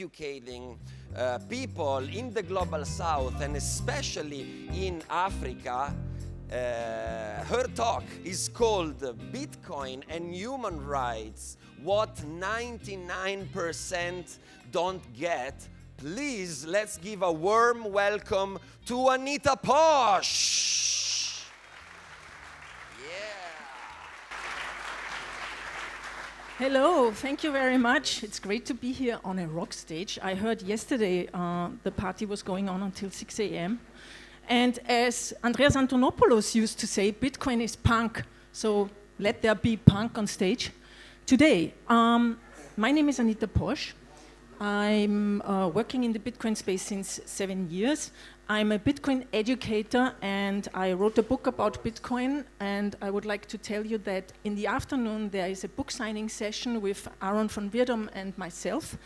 educating people in the global south and especially in Africa. Her talk is called Bitcoin and Human Rights, What 99% Don't Get. Please, let's give a warm welcome to Anita Posch. Hello, thank you very much. It's great to be here on a rock stage. I heard yesterday the party was going on until 6 a.m. And as Andreas Antonopoulos used to say, Bitcoin is punk, so let there be punk on stage. Today, my name is Anita Posch. I'm working in the Bitcoin space since 7 years. I'm a Bitcoin educator and I wrote a book about Bitcoin, and I would like to tell you that in the afternoon there is a book signing session with Aaron van Wierdum and myself.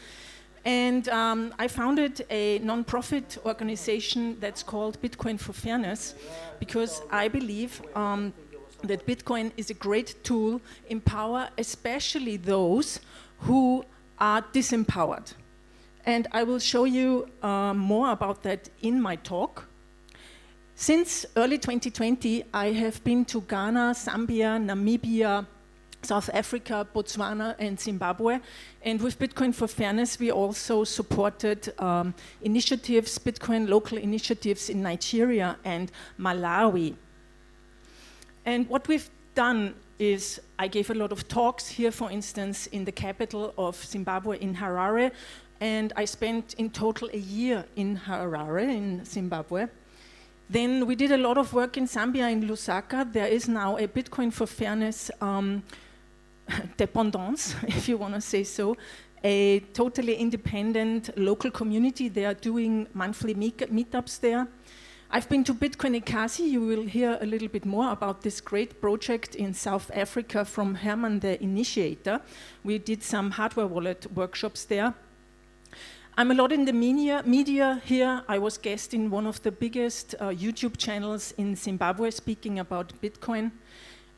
And I founded a non-profit organization that's called Bitcoin for Fairness because I believe that Bitcoin is a great tool, empower especially those who are disempowered. And I will show you more about that in my talk. Since early 2020, I have been to Ghana, Zambia, Namibia, South Africa, Botswana, and Zimbabwe. And with Bitcoin for Fairness, we also supported initiatives, Bitcoin local initiatives in Nigeria and Malawi. And what we've done is I gave a lot of talks here, for instance, in the capital of Zimbabwe, in Harare. And I spent in total a year in Harare, in Zimbabwe. Then we did a lot of work in Zambia, in Lusaka. There is now a Bitcoin for Fairness dependance, if you want to say so, a totally independent local community. They are doing monthly meetups there. I've been to Bitcoin Ekasi. You will hear a little bit more about this great project in South Africa from Herman, the initiator. We did some hardware wallet workshops there. I'm a lot in the media here. I was guest in one of the biggest YouTube channels in Zimbabwe speaking about Bitcoin.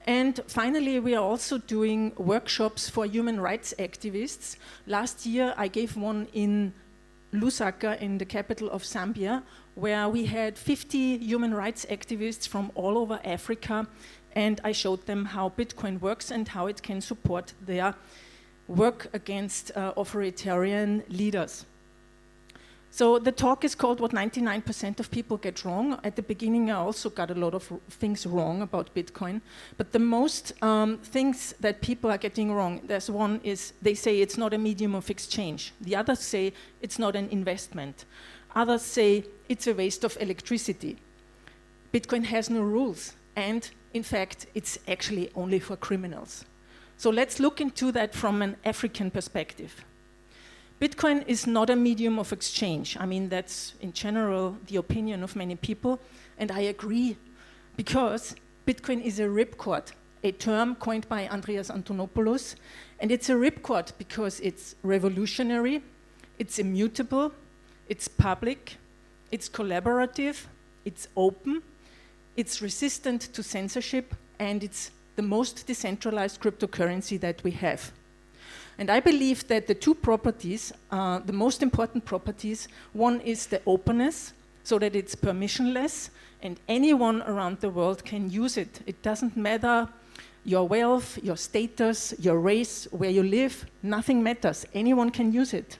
And finally, we are also doing workshops for human rights activists. Last year, I gave one in Lusaka, in the capital of Zambia, where we had 50 human rights activists from all over Africa, and I showed them how Bitcoin works and how it can support their work against authoritarian leaders. So the talk is called What 99% of People Get Wrong. At the beginning, I also got a lot of things wrong about Bitcoin. But the most things that people are getting wrong, there's one is they say it's not a medium of exchange. The others say it's not an investment. Others say it's a waste of electricity. Bitcoin has no rules. And in fact, it's actually only for criminals. So let's look into that from an African perspective. Bitcoin is not a medium of exchange. I mean, that's in general the opinion of many people, and I agree, because Bitcoin is a ripcord, a term coined by Andreas Antonopoulos, and it's a ripcord because it's revolutionary, it's immutable, it's public, it's collaborative, it's open, it's resistant to censorship, and it's the most decentralized cryptocurrency that we have. And I believe that the two properties, the most important properties, one is the openness, so that it's permissionless, and anyone around the world can use it. It doesn't matter your wealth, your status, your race, where you live, nothing matters. Anyone can use it.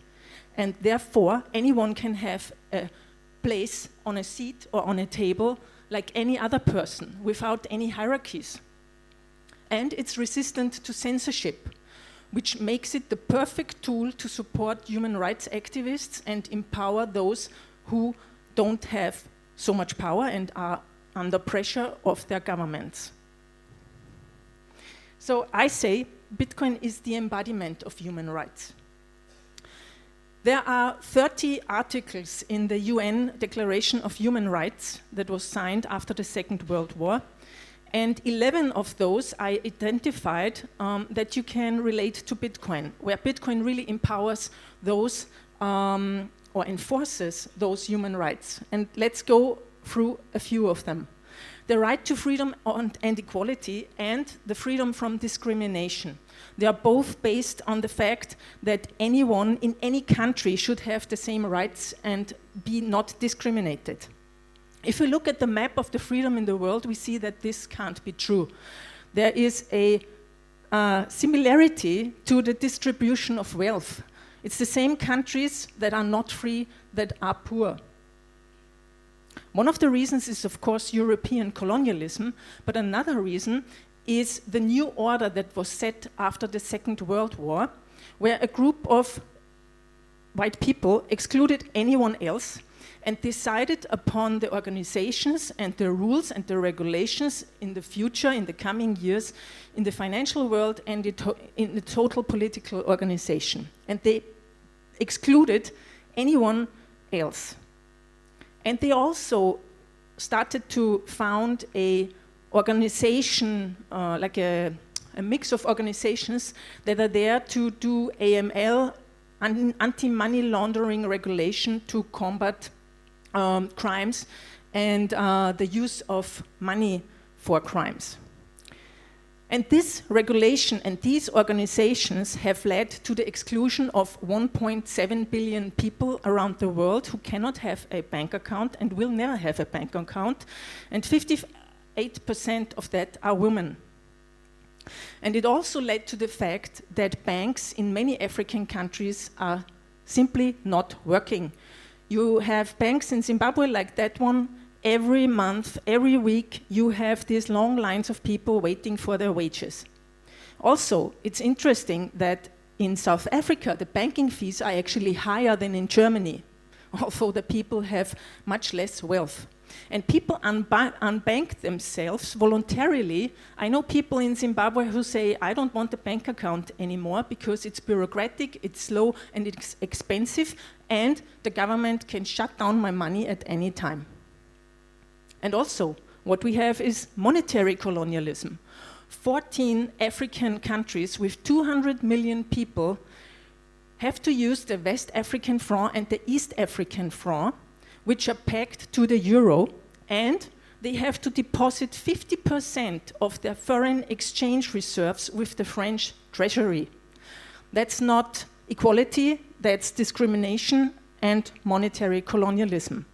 And therefore, anyone can have a place on a seat or on a table like any other person, without any hierarchies. And it's resistant to censorship, which makes it the perfect tool to support human rights activists and empower those who don't have so much power and are under pressure of their governments. So I say Bitcoin is the embodiment of human rights. There are 30 articles in the UN Declaration of Human Rights that was signed after the Second World War. And 11 of those I identified that you can relate to Bitcoin, where Bitcoin really empowers those or enforces those human rights. And let's go through a few of them. the right to freedom and equality, and the freedom from discrimination. They are both based on the fact that anyone in any country should have the same rights and be not discriminated. If we look at the map of the freedom in the world, we see that this can't be true. There is a similarity to the distribution of wealth. It's the same countries that are not free that are poor. One of the reasons is, of course, European colonialism, but another reason is the new order that was set after the Second World War, where a group of white people excluded anyone else and decided upon the organizations and the rules and the regulations in the future, in the coming years, in the financial world and in the total political organization. And they excluded anyone else. And they also started to found a organization, like a mix of organizations that are there to do AML, anti-money laundering regulation to combat crimes and the use of money for crimes. And this regulation and these organizations have led to the exclusion of 1.7 billion people around the world who cannot have a bank account and will never have a bank account, and 58% of that are women. And it also led to the fact that banks in many African countries are simply not working. You have banks in Zimbabwe like that one. Every month, every week, you have these long lines of people waiting for their wages. Also, it's interesting that in South Africa, the banking fees are actually higher than in Germany, although the people have much less wealth. And people unbank themselves voluntarily. I know people in Zimbabwe who say, I don't want a bank account anymore because it's bureaucratic, it's slow, and it's expensive, and the government can shut down my money at any time. And also, what we have is monetary colonialism. 14 African countries with 200 million people have to use the West African franc and the East African franc, which are pegged to the euro, and they have to deposit 50% of their foreign exchange reserves with the French treasury. That's not equality, that's discrimination and monetary colonialism.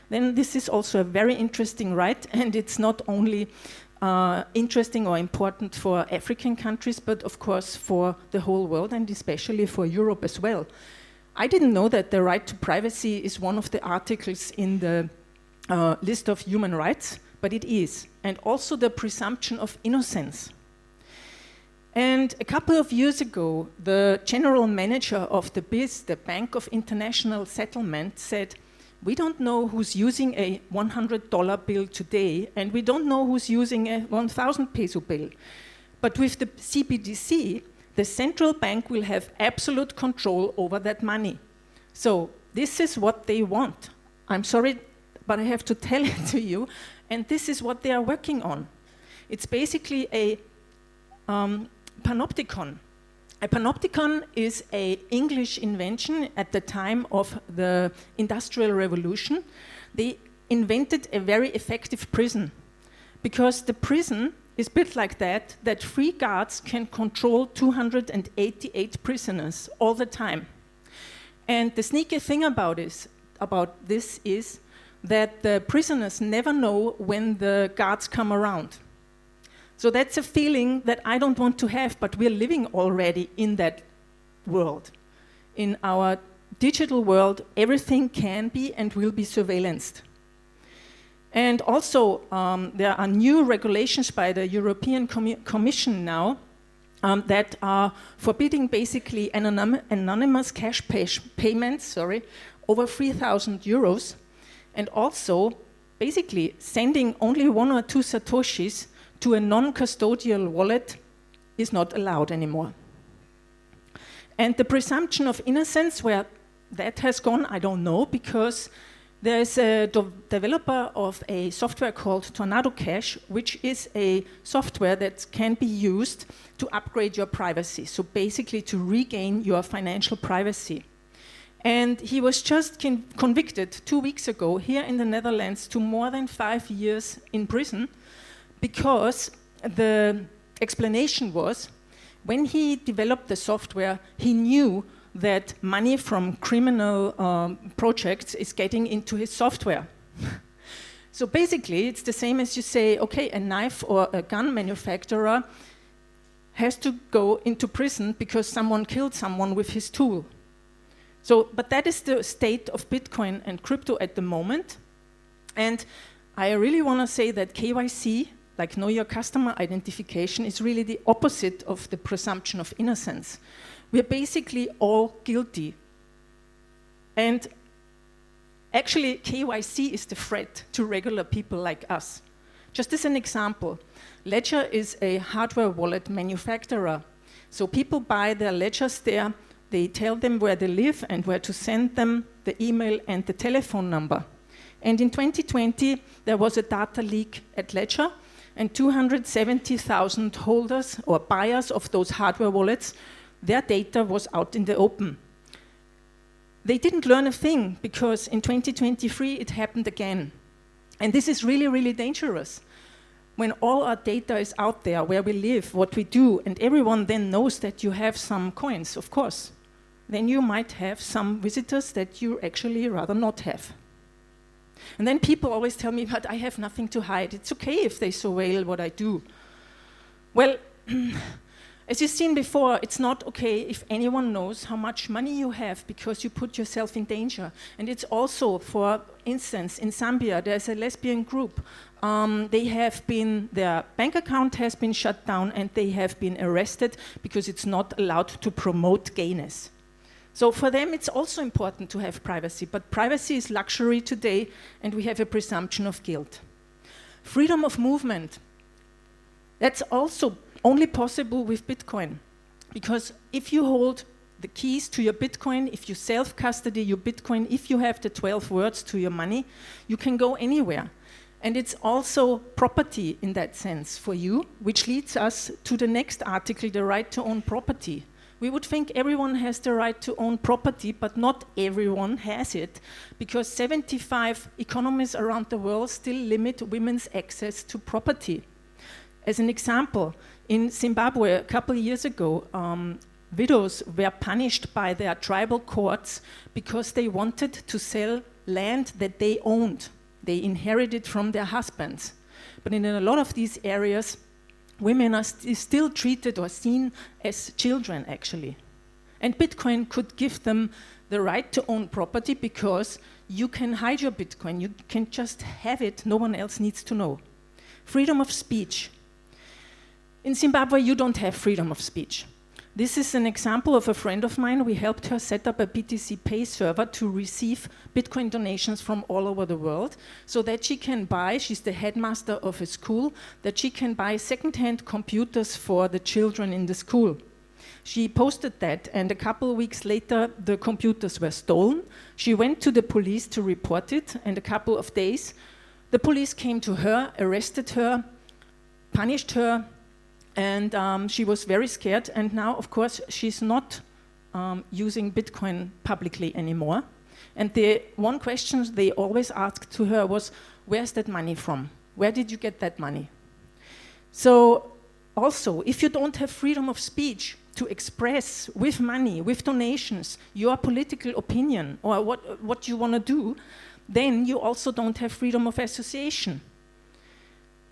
Then this is also a very interesting right, and it's not only interesting or important for African countries, but of course for the whole world and especially for Europe as well. I didn't know that the right to privacy is one of the articles in the list of human rights, but it is. And also the presumption of innocence. And a couple of years ago, the general manager of the BIS, the Bank of International Settlement, said, we don't know who's using a $100 bill today, and we don't know who's using a 1,000 peso bill. But with the CBDC, the central bank will have absolute control over that money. So this is what they want. I'm sorry, but I have to tell it to you, and this is what they are working on. It's basically a panopticon. A panopticon is an English invention at the time of the Industrial Revolution. They invented a very effective prison because the prison is built like that free guards can control 288 prisoners all the time. And the sneaky thing about this is that the prisoners never know when the guards come around. So that's a feeling that I don't want to have, but we're living already in that world. In our digital world, everything can be and will be surveillanced. And also, there are new regulations by the European Commission now that are forbidding basically anonymous cash payments, over 3,000 euros, and also basically sending only 1 or 2 satoshis to a non-custodial wallet is not allowed anymore. And the presumption of innocence, where that has gone, I don't know, because there is a developer of a software called Tornado Cash, which is a software that can be used to upgrade your privacy, so basically to regain your financial privacy. And he was just convicted 2 weeks ago here in the Netherlands to more than 5 years in prison, because the explanation was, when he developed the software, he knew that money from criminal projects is getting into his software. So basically, it's the same as you say, okay, a knife or a gun manufacturer has to go into prison because someone killed someone with his tool. So, but that is the state of Bitcoin and crypto at the moment. And I really want to say that KYC, like Know Your Customer Identification, is really the opposite of the presumption of innocence. We're basically all guilty. And actually, KYC is the threat to regular people like us. Just as an example, Ledger is a hardware wallet manufacturer. So people buy their ledgers there, they tell them where they live and where to send them, the email and the telephone number. And in 2020, there was a data leak at Ledger, and 270,000 holders or buyers of those hardware wallets, their data was out in the open. They didn't learn a thing, because in 2023 it happened again. And this is really, really dangerous. When all our data is out there, where we live, what we do, and everyone then knows that you have some coins, of course, then you might have some visitors that you actually rather not have. And then people always tell me, but I have nothing to hide. It's okay if they surveil what I do. Well, as you've seen before, it's not okay if anyone knows how much money you have, because you put yourself in danger. And it's also, for instance, in Zambia, there's a lesbian group. Their bank account has been shut down and they have been arrested because it's not allowed to promote gayness. So for them, it's also important to have privacy, but privacy is luxury today, and we have a presumption of guilt. Freedom of movement, that's also only possible with Bitcoin, because if you hold the keys to your Bitcoin, if you self-custody your Bitcoin, if you have the 12 words to your money, you can go anywhere. And it's also property in that sense for you, which leads us to the next article, the right to own property. We would think everyone has the right to own property, but not everyone has it, because 75 economies around the world still limit women's access to property. As an example, in Zimbabwe a couple of years ago, widows were punished by their tribal courts because they wanted to sell land that they owned. They inherited from their husbands. But in a lot of these areas, women are still treated or seen as children, actually. And Bitcoin could give them the right to own property, because you can hide your Bitcoin. You can just have it. No one else needs to know. Freedom of speech. In Zimbabwe, you don't have freedom of speech. This is an example of a friend of mine. We helped her set up a BTC Pay server to receive Bitcoin donations from all over the world, so that she can buy, she's the headmaster of a school, that she can buy second-hand computers for the children in the school. She posted that, and a couple of weeks later, the computers were stolen. She went to the police to report it, and a couple of days, the police came to her, arrested her, punished her, and she was very scared. And now, of course, she's not using Bitcoin publicly anymore. And the one question they always asked to her was, where's that money from? Where did you get that money? So also, if you don't have freedom of speech to express with money, with donations, your political opinion or what you want to do, then you also don't have freedom of association.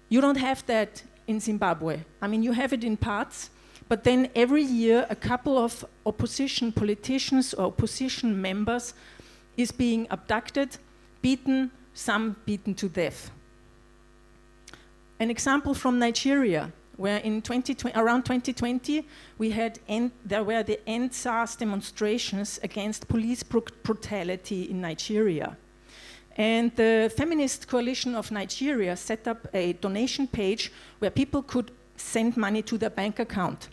You don't have that in Zimbabwe. I mean, you have it in parts, but then every year a couple of opposition politicians or opposition members is being abducted, beaten, some beaten to death. An example from Nigeria, where in around 2020 there were the End SARS demonstrations against police brutality in Nigeria. And the Feminist Coalition of Nigeria set up a donation page where people could send money to their bank account.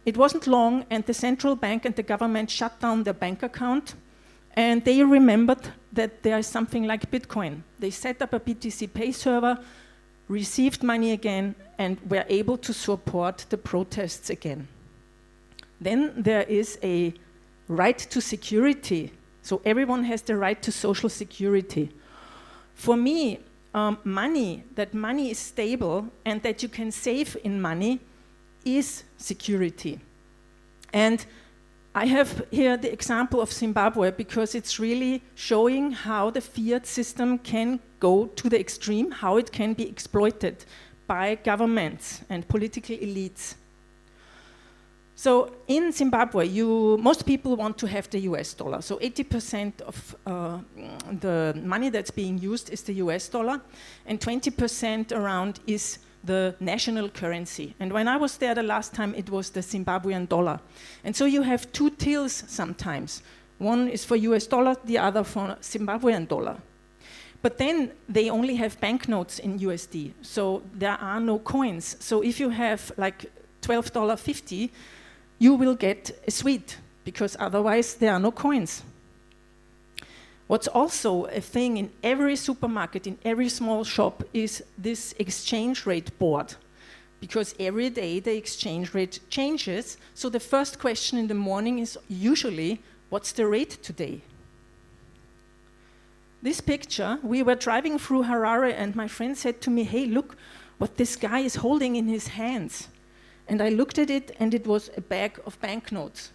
It wasn't long, and the central bank and the government shut down their bank account, and they remembered that there is something like Bitcoin. They set up a BTC Pay server, received money again, and were able to support the protests again. Then there is a right to security. So everyone has the right to social security. For me, money is stable and that you can save in money is security. And I have here the example of Zimbabwe because it's really showing how the fiat system can go to the extreme, how it can be exploited by governments and political elites. So in Zimbabwe, most people want to have the US dollar. So 80% of the money that's being used is the US dollar, and 20% around is the national currency. And when I was there the last time, it was the Zimbabwean dollar. And so you have two tills sometimes. One is for US dollar, the other for Zimbabwean dollar. But then they only have banknotes in USD, so there are no coins. So if you have like $12.50, you will get a sweet, because otherwise there are no coins. What's also a thing in every supermarket, in every small shop, is this exchange rate board. Because every day the exchange rate changes, so the first question in the morning is usually, what's the rate today? This picture, we were driving through Harare and my friend said to me, hey, look what this guy is holding in his hands. And I looked at it and it was a bag of banknotes.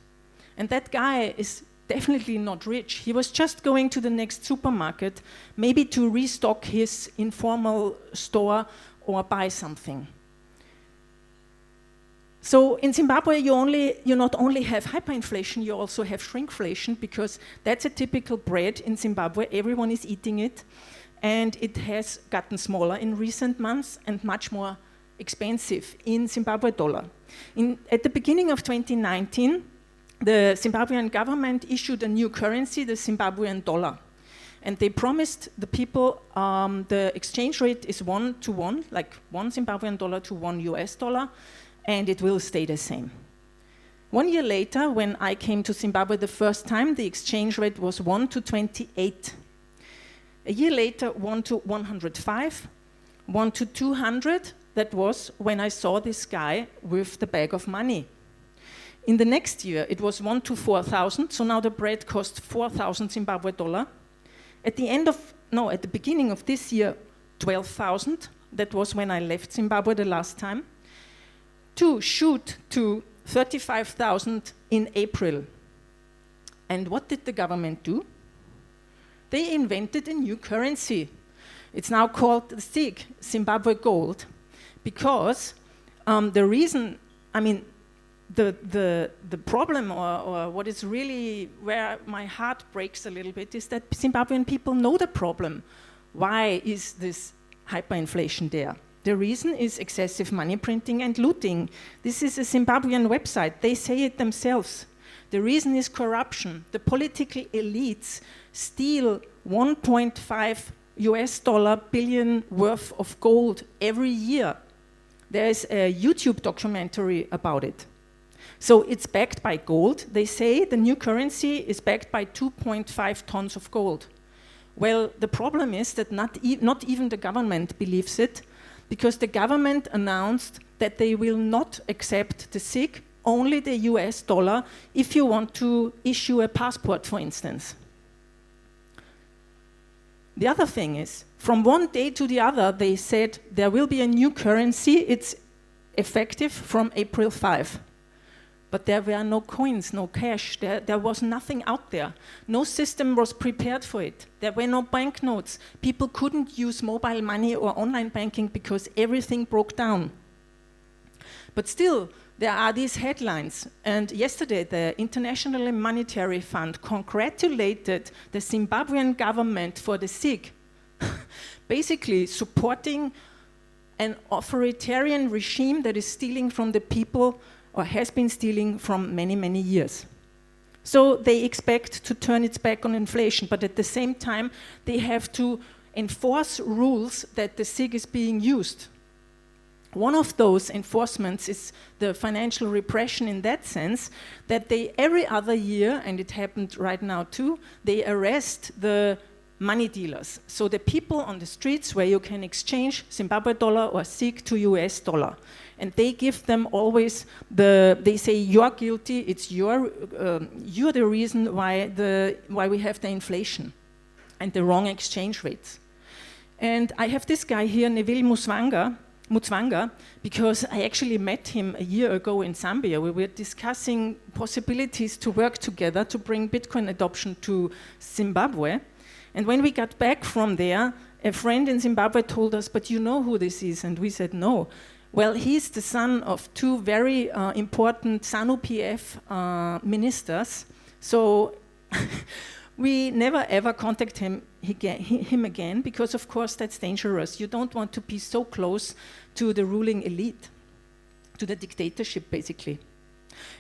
And that guy is definitely not rich. He was just going to the next supermarket, maybe to restock his informal store or buy something. So in Zimbabwe, you not only have hyperinflation, you also have shrinkflation, because that's a typical bread in Zimbabwe. Everyone is eating it. And it has gotten smaller in recent months and much more expensive in Zimbabwe dollar. At the beginning of 2019, the Zimbabwean government issued a new currency, the Zimbabwean dollar. And they promised the people the exchange rate is 1 to 1, like 1 Zimbabwean dollar to 1 US dollar, and it will stay the same. 1 year later, when I came to Zimbabwe the first time, the exchange rate was 1 to 28. A year later, 1 to 105, 1 to 200, that was when I saw this guy with the bag of money. In the next year, it was 1 to 4,000, so now the bread cost 4,000 Zimbabwe dollar. At the beginning of this year, 12,000, that was when I left Zimbabwe the last time, to shoot to 35,000 in April. And what did the government do? They invented a new currency. It's now called the ZiG, Zimbabwe Gold. Because the reason, the problem or what is really where my heart breaks a little bit is that Zimbabwean people know the problem. Why is this hyperinflation there? The reason is excessive money printing and looting. This is a Zimbabwean website. They say it themselves. The reason is corruption. The political elites steal 1.5 US dollar billion worth of gold every year. There's a YouTube documentary about it. So it's backed by gold. They say the new currency is backed by 2.5 tons of gold. Well, the problem is that not even the government believes it, because the government announced that they will not accept the ZiG, only the US dollar, if you want to issue a passport, for instance. The other thing is, from one day to the other, they said there will be a new currency. It's effective from April 5. But there were no coins, no cash. There was nothing out there. No system was prepared for it. There were no banknotes. People couldn't use mobile money or online banking because everything broke down. But still, there are these headlines. And yesterday, the International Monetary Fund congratulated the Zimbabwean government for the ZiG, basically supporting an authoritarian regime that is stealing from the people, or has been stealing from many, many years. So they expect to turn its back on inflation, but at the same time, they have to enforce rules that the ZiG is being used. One of those enforcements is the financial repression in that sense, that they every other year, and it happened right now too, they arrest the money dealers. So the people on the streets where you can exchange Zimbabwe dollar or SIG to US dollar. And they give them always they say, you're guilty, it's you're the reason why we have the inflation and the wrong exchange rates. And I have this guy here, Neville Mutsvanga, because I actually met him a year ago in Zambia. We were discussing possibilities to work together to bring Bitcoin adoption to Zimbabwe. And when we got back from there, a friend in Zimbabwe told us, but you know who this is? And we said, no. Well, he's the son of two very important ZANU-PF ministers. So we never ever contact him again, because of course that's dangerous. You don't want to be so close to the ruling elite, to the dictatorship basically.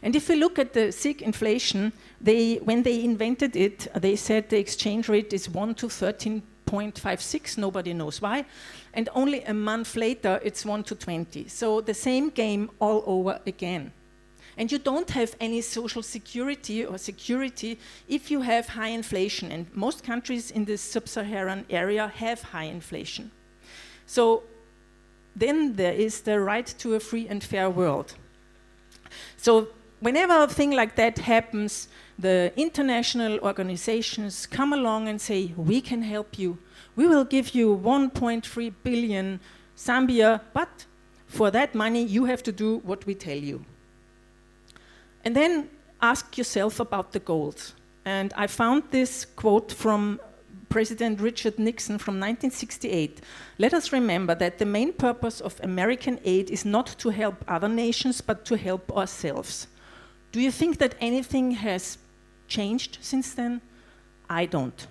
And if we look at the SIG inflation, when they invented it, they said the exchange rate is 1 to 13.56, nobody knows why. And only a month later, it's 1 to 20. So the same game all over again. And you don't have any social security or security if you have high inflation. And most countries in the sub-Saharan area have high inflation. So then there is the right to a free and fair world. So whenever a thing like that happens, the international organizations come along and say, we can help you. We will give you 1.3 billion Zambia, but for that money, you have to do what we tell you. And then ask yourself about the goals. And I found this quote from President Richard Nixon from 1968. Let us remember that the main purpose of American aid is not to help other nations, but to help ourselves. Do you think that anything has changed since then? I don't.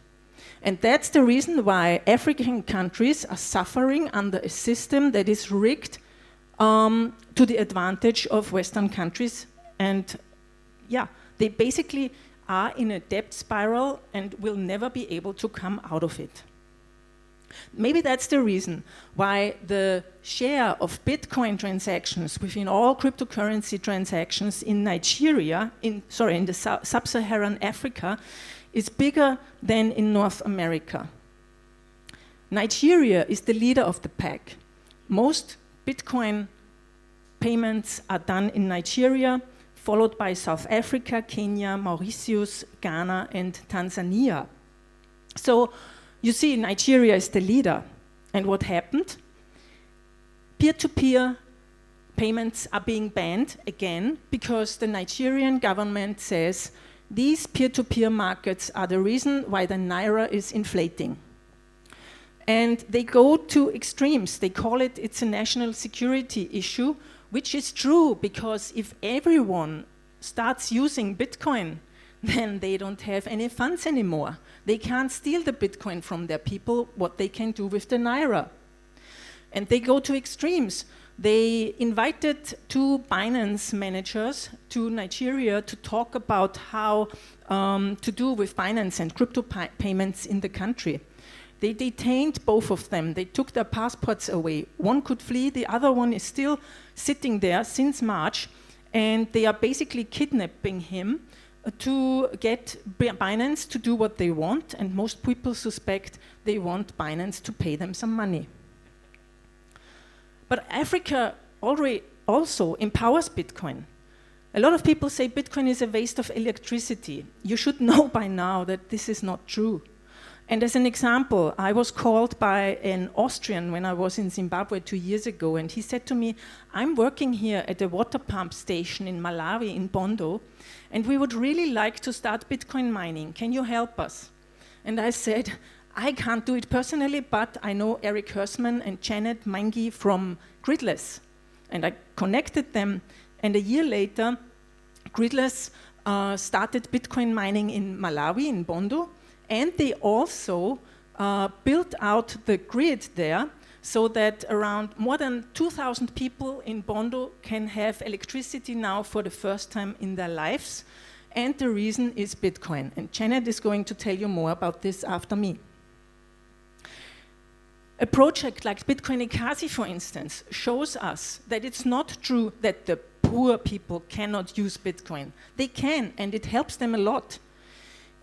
And that's the reason why African countries are suffering under a system that is rigged to the advantage of Western countries. And yeah, they basically are in a debt spiral and will never be able to come out of it. Maybe that's the reason why the share of Bitcoin transactions within all cryptocurrency transactions in Nigeria, in the sub-Saharan Africa, is bigger than in North America. Nigeria is the leader of the pack. Most Bitcoin payments are done in Nigeria, followed by South Africa, Kenya, Mauritius, Ghana, and Tanzania. So you see, Nigeria is the leader. And what happened? Peer-to-peer payments are being banned again because the Nigerian government says these peer-to-peer markets are the reason why the naira is inflating. And they go to extremes. They call it's a national security issue, which is true, because if everyone starts using Bitcoin, then they don't have any funds anymore. They can't steal the Bitcoin from their people, what they can do with the naira. And they go to extremes. They invited two Binance managers to Nigeria to talk about how to do with Binance and crypto payments in the country. They detained both of them. They took their passports away. One could flee, the other one is still sitting there since March, and they are basically kidnapping him to get Binance to do what they want, and most people suspect they want Binance to pay them some money. But Africa already also empowers Bitcoin. A lot of people say Bitcoin is a waste of electricity. You should know by now that this is not true. And as an example, I was called by an Austrian when I was in Zimbabwe 2 years ago, and he said to me, I'm working here at a water pump station in Malawi, in Bondo, and we would really like to start Bitcoin mining. Can you help us? And I said, I can't do it personally, but I know Eric Hersman and Janet Mangi from Gridless. And I connected them, and a year later, Gridless started Bitcoin mining in Malawi, in Bondo, and they also built out the grid there so that around more than 2,000 people in Bondo can have electricity now for the first time in their lives. And the reason is Bitcoin. And Janet is going to tell you more about this after me. A project like Bitcoin Ekasi, for instance, shows us that it's not true that the poor people cannot use Bitcoin. They can, and it helps them a lot.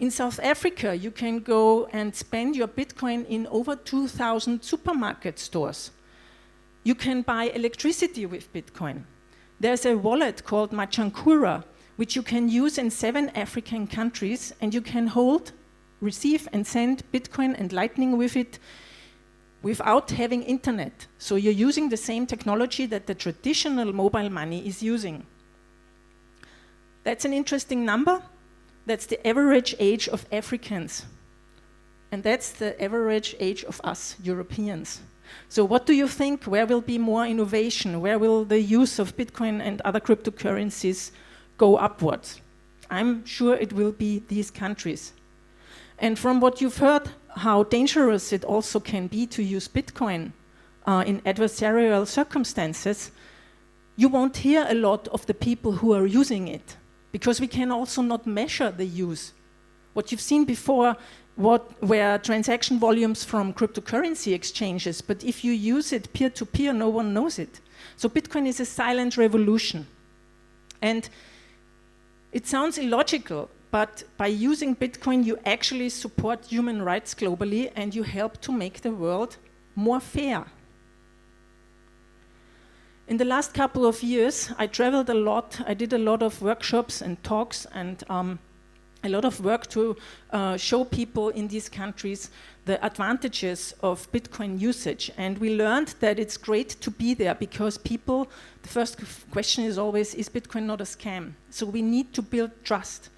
In South Africa, you can go and spend your Bitcoin in over 2,000 supermarket stores. You can buy electricity with Bitcoin. There's a wallet called Machankura, which you can use in 7 African countries, and you can hold, receive, and send Bitcoin and Lightning with it without having internet. So you're using the same technology that the traditional mobile money is using. That's an interesting number. That's the average age of Africans. And that's the average age of us, Europeans. So what do you think? Where will be more innovation? Where will the use of Bitcoin and other cryptocurrencies go upwards? I'm sure it will be these countries. And from what you've heard, how dangerous it also can be to use Bitcoin in adversarial circumstances, you won't hear a lot of the people who are using it, because we can also not measure the use. What you've seen before were transaction volumes from cryptocurrency exchanges, but if you use it peer-to-peer, no one knows it. So Bitcoin is a silent revolution. And it sounds illogical, but by using Bitcoin, you actually support human rights globally, and you help to make the world more fair. In the last couple of years, I traveled a lot. I did a lot of workshops and talks and a lot of work to show people in these countries the advantages of Bitcoin usage. And we learned that it's great to be there because people, the first question is always, is Bitcoin not a scam? So we need to build trust.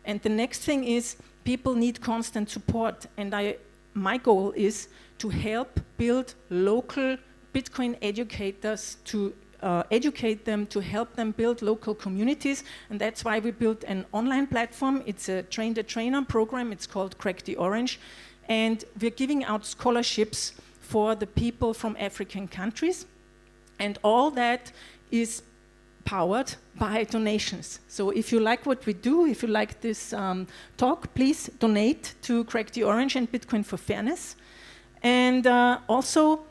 And the next thing is people need constant support. And my goal is to help build local Bitcoin educators to educate them, to help them build local communities. And that's why we built an online platform. It's a train-the-trainer program. It's called Crack the Orange. And we're giving out scholarships for the people from African countries. And all that is powered by donations. So if you like what we do, if you like this talk, please donate to Crack the Orange and Bitcoin for Fairness. And also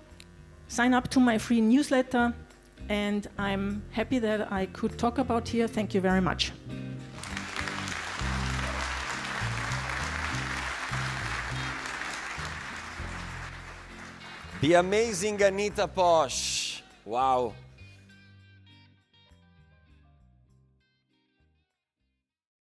sign up to my free newsletter. And I'm happy that I could talk about here. Thank you very much. The amazing Anita Posch. Wow.